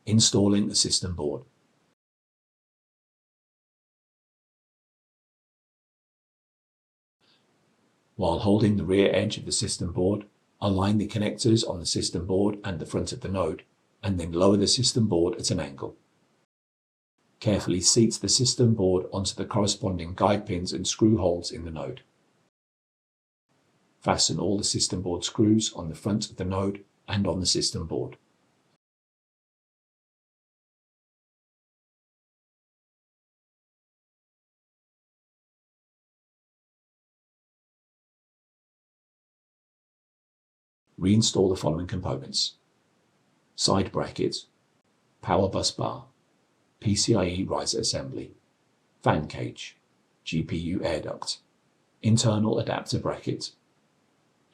Installing the system board. While holding the rear edge of the system board, align the connectors on the system board and the front of the node, and then lower the system board at an angle. Carefully seat the system board onto the corresponding guide pins and screw holes in the node. Fasten all the system board screws on the front of the node and on the system board. Reinstall the following components: side bracket, power bus bar, PCIe riser assembly, fan cage, GPU air duct, internal adapter bracket,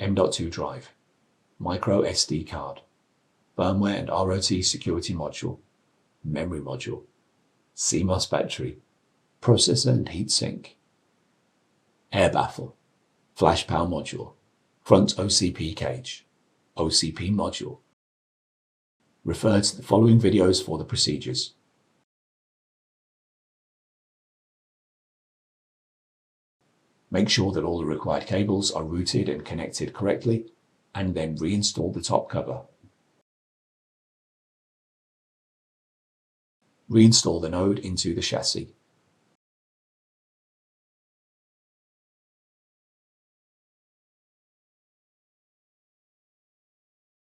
M.2 drive, micro SD card, firmware and ROT security module, memory module, CMOS battery, processor and heatsink, air baffle, flash power module, front OCP cage, OCP module. Refer to the following videos for the procedures. Make sure that all the required cables are routed and connected correctly, and then reinstall the top cover. Reinstall the node into the chassis.